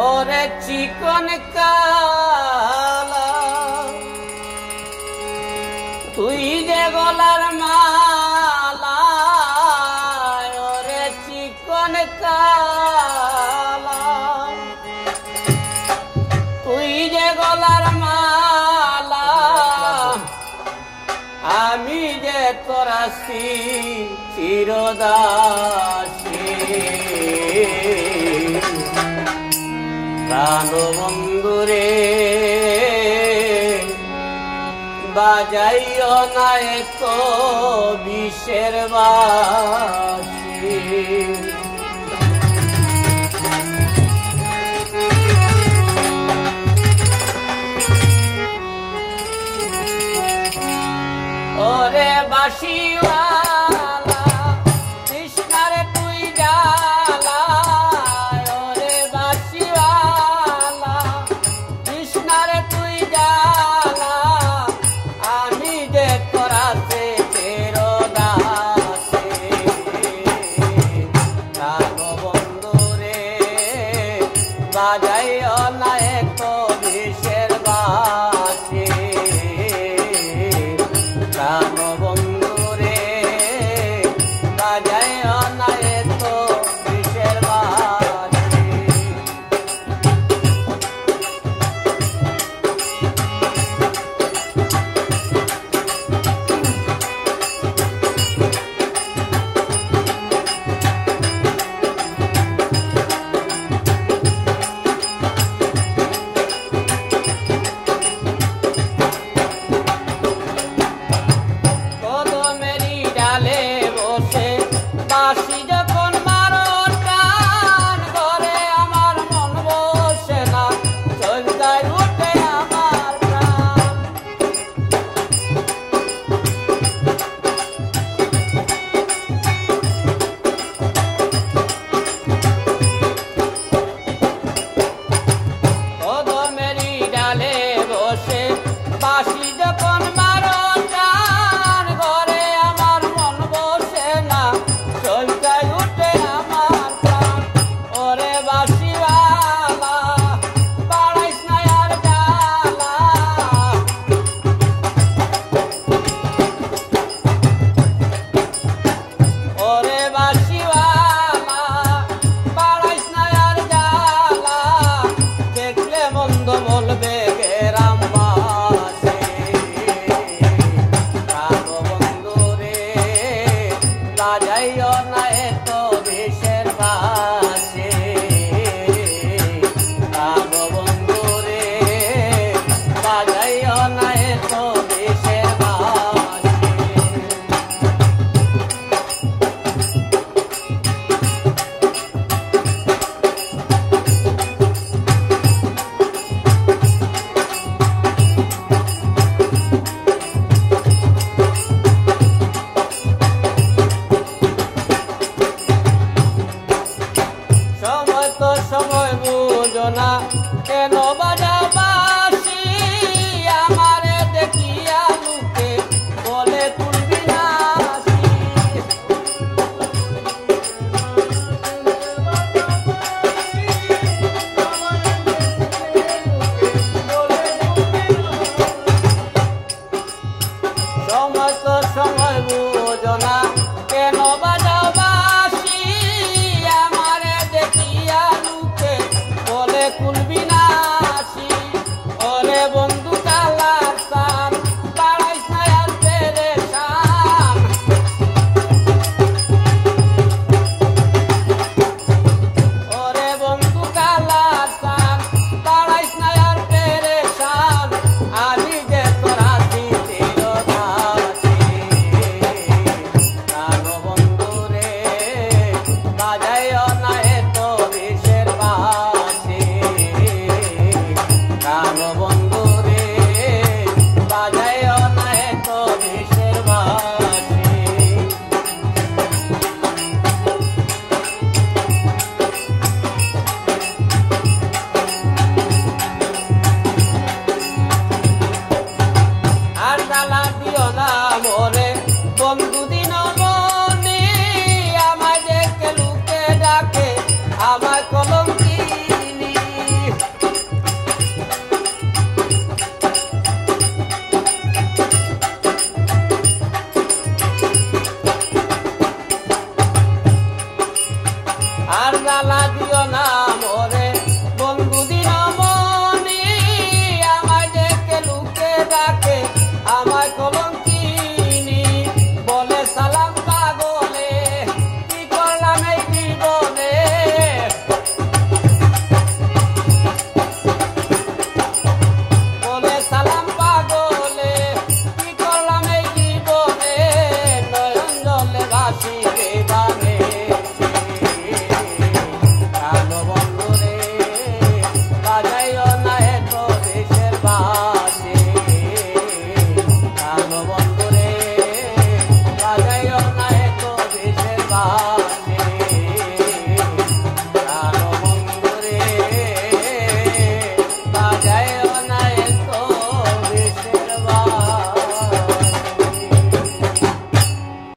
ওরে চিকন কালা তুই যে গলার মালা, ওরে চিকন কালা তুই যে গলার মালা, আমি যে তোরাসি চিরদাসী প্রাণবন্ধুরে বাজাইও না এত বিষের বাঁশি। ওরে বাঁশিওয়ালা কৃষ্ণারে তুই জ্বালা, ওরে বাঁশিওয়ালা কৃষ্ণারে তুই জ্বালা, আমি যে তোরাতে চিরদাসী প্রাণবন্ধুরে বাজাইও না এত বিষের বাঁশি। প্রাণবন্ধুরে বাজাইও না এত বিষের বাঁশি। কদমেরই ডালে বসে বাঁশি যখন মারো টান, ঘরে আমার মন বসে না, চলতায় উঠে আমার প্রাণ। কদমেরই ডালে বসে বাঁশি যখন মারো টান, ঘরে আমার মন বসে না, চলতায় উঠে আমার প্রাণ। ওরে বাঁশিওয়ালা বাড়াইস না আর জ্বালা, ওরে বাঁশিওয়ালা বাড়াইস না আর জ্বালা, দেখলে মন্দ বলবে গ্রামবাসী। প্রাণবন্ধুরে বাজাইও না এত বিষের বাঁশি। প্রাণবন্ধুরে বাজাইও না এত বিষের বাঁশি। সময় তো সময় বুঝো না, কেন বাজাও বাঁশি, আমারে দেখিয়া লোকে বলে তুলবি না হাসি। সময় তো সময় বুঝো না, কেন বাজাও বাঁশি, আমারে দেখিয়া লোকে বলে তুলবি না